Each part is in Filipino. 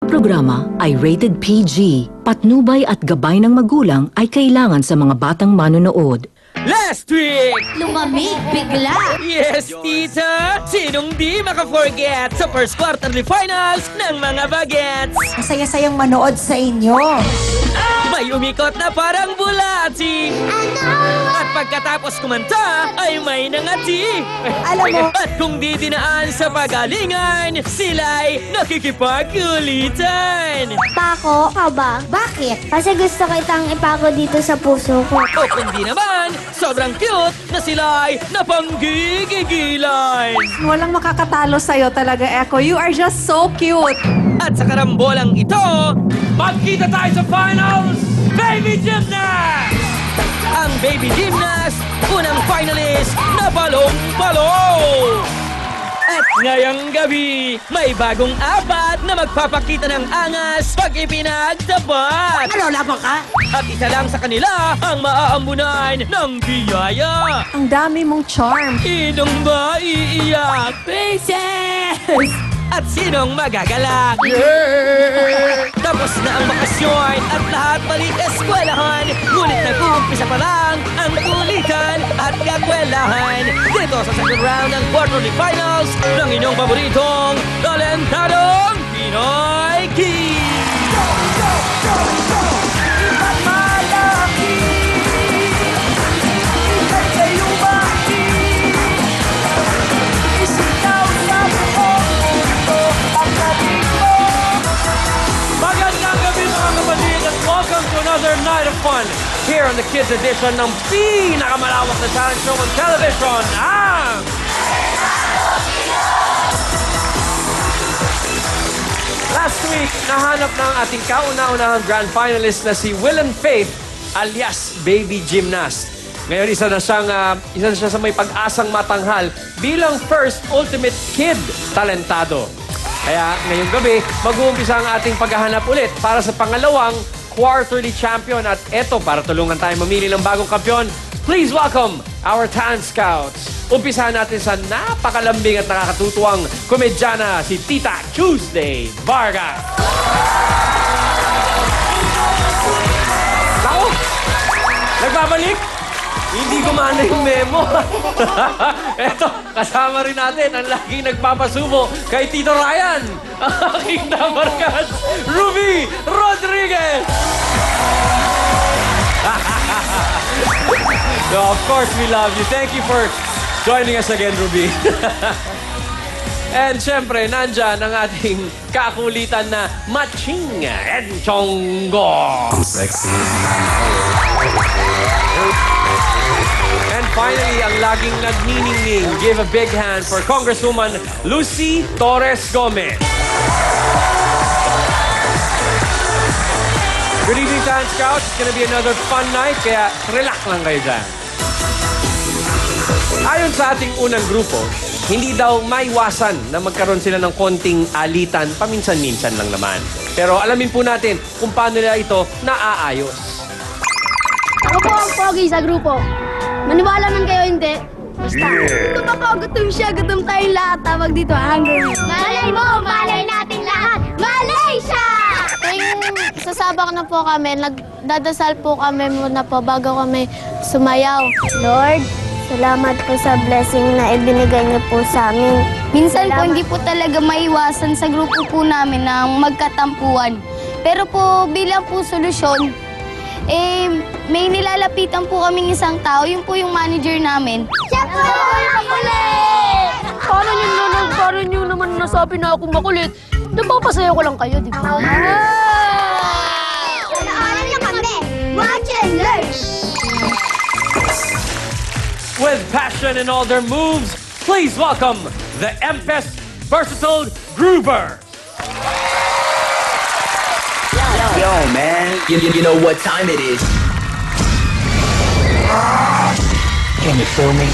Programa ay rated PG. Patnubay at gabay ng magulang ay kailangan sa mga batang manonood. Last week! Lumamig bigla! Yes, tita! Sinong di maka-forget sa first quarterly finals ng mga bagets? Masaya-sayang manood sa inyo. May umikot na parang bulati! At pagkatapos kumanta, ay may nangati! Alam mo- At kung di dinaan sa pagalingan, sila'y nakikipagkulitan! Pako ka ba? Bakit? Kasi gusto kitang ipako dito sa puso ko. O kung di naman, sobrang cute na sila'y napanggigigilan! Walang makakatalo sa'yo talaga, Echo. You are just so cute. At sa karambolang ito, magkita tayo sa finals! Baby Gymnast! Ang Baby Gymnast, unang finalist na balong-balong! At ngayong gabi, may bagong apat na magpapakita ng angas pag ipinagtapat! Ano, laban ka? At isa lang sa kanila ang maaambunan ng biyaya! Ang dami mong charm. Sinong ba iiyak? Princess! At sinong magagalak? Tapos na ang bakasyon at lahat balik eskwelahan. Ngunit nag-uumpisa pa lang ang kulitan at kakwelahan. Dito sa second round ng quarterly finals ng inyong paboritong talentadong Pinoy King! Go, go, go, go! Iba't malaki! Iba't sa'yo baki! Isitaw sa buong mundo ang galing mo! Magandang gabi mga kapatid at welcome to another night of fun here on the Kids Edition ng pinakamalawak na talent show on television, ang... Last week, nahanap ng ating kauna-unahang grand finalist na si Will and Faith alias Baby Gymnast. Ngayon, isa na siya sa may pag-asang matanghal bilang first ultimate kid talentado. Kaya ngayong gabi, mag-uumpisa ang ating paghahanap ulit para sa pangalawang quarterly champion. At eto, para tulungan tayo mamili ng bagong kampiyon, please welcome our talent scouts. Umpisahan natin sa napakalambing at nakakatutuwang komedyana, si Tita Tuesday Vargas. Ako, nagbabalik? Hindi gumana yung memo. Eto, kasama rin natin ang laging nagpapasubo kay Tito Ryan, ang aking namarkas, Ruby Rodriguez! No, of course we love you. Thank you for joining us again, Ruby. And syempre, nandyan ang ating kakulitan na Maching Enchonggo. Sexy. And finally, ang laging nagniningning, give a big hand for Congresswoman Lucy Torres Gomez. Good evening, Talent Scouts. It's gonna be another fun night, kaya relax lang kayo dyan. Ayon sa ating unang grupo, hindi daw maiwasan na magkaroon sila ng konting alitan, paminsan-minsan lang naman. Pero alamin po natin kung paano nila ito naaayos. Ako po ang pogi sa grupo. Maniwala man kayo hindi. Basta, kung ako gutom siya, gutom tayong lahat. Tawag dito, hungry. Malay mo, malay natin lahat. Malaysia! Tuwing sasabak na po kami, nagdadasal po kami muna po bago kami sumayaw. Lord, salamat po sa blessing na ibinigay niyo po sa amin. Minsan po hindi po talaga maiwasan sa grupo po namin na magkatampuan. Pero po bilang po solusyon, may nilalapitan po kaming isang tao, yun po yung manager namin. Siya po yung makulit! Paano nyo naman nasabi na akong makulit? Napapasaya ko lang kayo, di ba? Ano na kami? Watch and learn! With passion in all their moves, please welcome the Empest Versatile Gruber. Yo, man. You know what time it is. Can you feel me?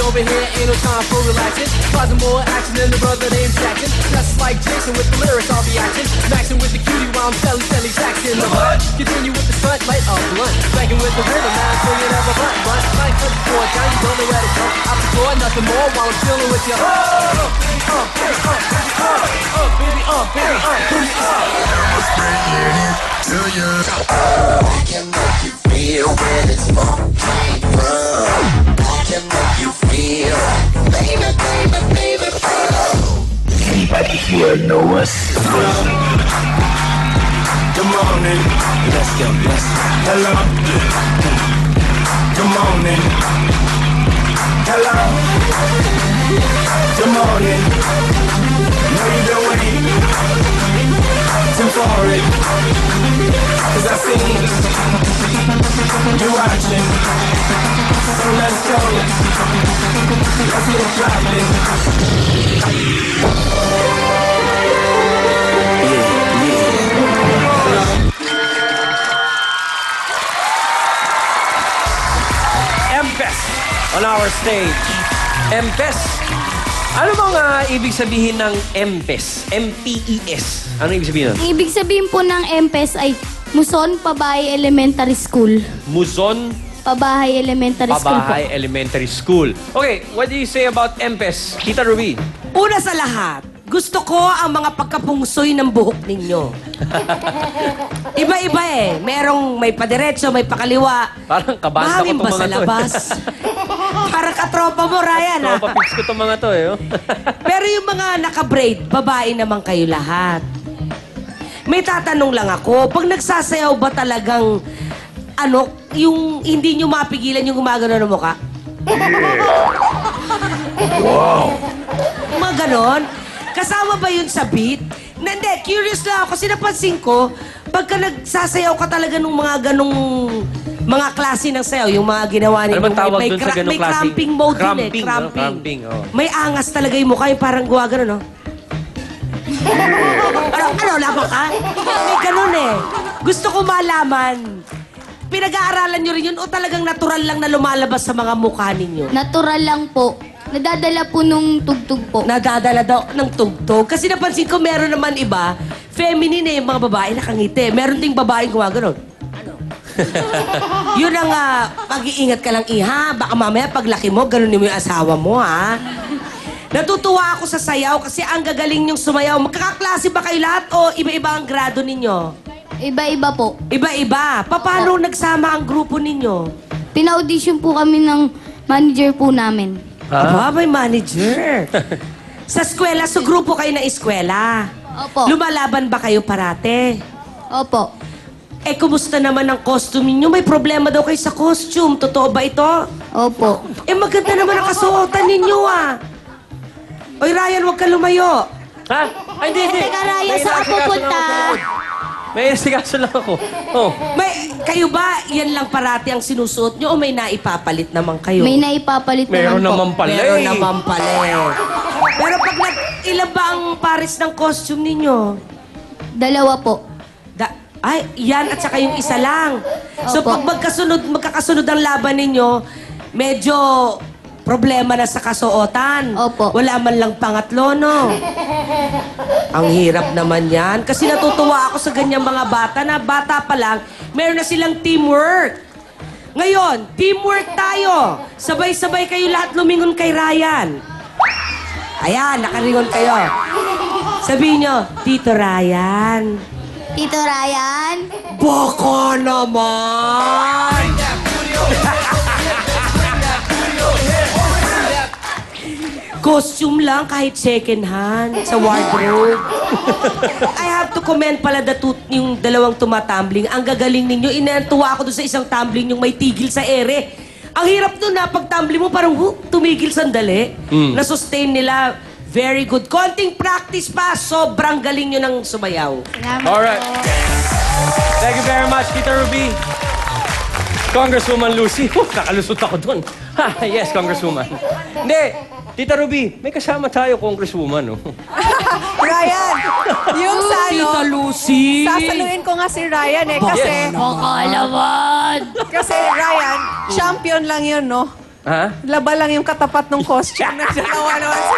Over here, ain't no time for relaxing. Causing more action than the brother named Jackson. Just like Jason with the lyrics, I'll be acting. Maxing with the cutie while I'm selling sacks in the hood. Continue with the stunt, light up blunt. Blanking with the rhythm, now I'm swinging up a button. But like the floor down, you don't know where to come. Out the door, nothing more while I'm chilling with you. I can make you feel where this funk came from. I can make you feel, baby, baby, baby, anybody here know us? Good morning. Let's go, let's go. Hello. Good morning. Hello. Good morning. Know you've been waiting for it. 'Cause I see you watching. So let's go. Let's get it rocking. Empes on our stage. Empes. Ano bang ibig sabihin ng Empes? M-P-E-S. Ano ibig sabihin nun? Ibig sabihin po ng MPES ay Muson Pabahay Elementary School. Muson Pabahay Elementary School po. Pabahay Elementary School. Okay, what do you say about Empes? Tita Ruby. Una sa lahat, gusto ko ang mga pagkapungsoy ng buhok ninyo. Iba-iba eh. Merong may padiretso, may pakaliwa. Parang kabanda ko Mahangin itong ba mga sa to. labas? Parang katropa mo, Ryan, ha? Tropa pics ko itong mga to, eh. Oh. Pero yung mga naka-braid, babae naman kayo lahat. May tatanong lang ako, pag nagsasayaw ba talagang, yung hindi nyo mapigilan yung gumagano ng mukha? Wow! Mga ganon? Kasama ba yun sa beat? Hindi, curious lang ako. Kasi napansin ko, pagka nagsasayaw ka talaga ng mga ganong mga klase ng sayaw, yung mga ginawa ninyo. Ano bang tawag may dun sa ganong may klase? cramping mode Cramping, yun eh. Cramping. Cramping, oh. May angas talaga yung mukha, yung parang gawa gano'n, no? ano, lamang ka? May ganun eh. Gusto ko malaman, pinag-aaralan nyo rin yun o talagang natural lang na lumalabas sa mga mukha ninyo? Natural lang po. Nadadala po nung tugtog po. Nadadala daw ng tugtog. Kasi napansin ko, meron naman iba, feminine eh, yung mga babae nakangiti. Meron ding babaeng gumagano'n. Yun ang mag-iingat ka lang, iha. Baka mamaya paglaki mo, ganunin mo yung asawa mo, ha? Natutuwa ako sa sayaw kasi ang gagaling niyong sumayaw. Magkakaklase ba kayo lahat o iba-iba ang grado ninyo? Iba-iba po. Iba-iba. Paano nagsama ang grupo ninyo? Pina-audition po kami ng manager po namin. Aba, may manager. Sa eskwela, sa grupo kayo ng eskwela. Opo. Lumalaban ba kayo parate? Opo. Eh, kumusta naman ang costume ninyo? May problema daw kayo sa costume. Totoo ba ito? Opo. Eh, maganda naman ang kasuotan ninyo, ah. Oy, Ryan, huwag ka lumayo. Ha? Ay, hindi. Teka, Ryan, May saan ka inasikaso pupunta? lang ako. May inasikaso lang ako. Oh. Kayo ba, yan lang parati ang sinusuot nyo o may naipapalit naman kayo? May naipapalit Meron naman naman po. pala Meron eh. naman pala eh. Pero pag ilan ba ang pares ng costume ninyo? Dalawa po. Ay, yan at saka yung isa lang. So Opo. pag magkakasunod ang laban ninyo, medyo problema na sa kasuotan. Opo. Wala man lang pangatlo, no? Ang hirap naman yan. Kasi natutuwa ako sa ganyang mga bata na bata pa lang, meron na silang teamwork. Ngayon, teamwork tayo. Sabay-sabay kayo lahat lumingon kay Ryan. Ayan, nakaringon kayo. Sabihin nyo, Tito Ryan. Tito Ryan? Baka naman! Costume lang kahit second hand sa wardrobe. I have to comment pala yung dalawang tumatumbling. Ang gagaling ninyo. Inantuwa ako doon sa isang tumbling yung may tigil sa ere. Ang hirap doon na pag tumbling mo parang tumigil sandali. Na-sustain nila. Very good. Konting practice pa. Sobrang galing nyo ng sumayaw. Alright. Thank you very much, Tita Ruby. Congresswoman Lucy. Nakalusot ako doon. Yes, Congresswoman. Hindi. Tita Ruby, may kasama tayo, Congresswoman. Oh. Ryan, yung sa ano, Tita Lucy. sasaluin ko nga si Ryan eh, kasi, Makalaman! kasi Ryan, champion lang yun, no? Ha? Laba lang yung katapat ng costume na ginawa naman sa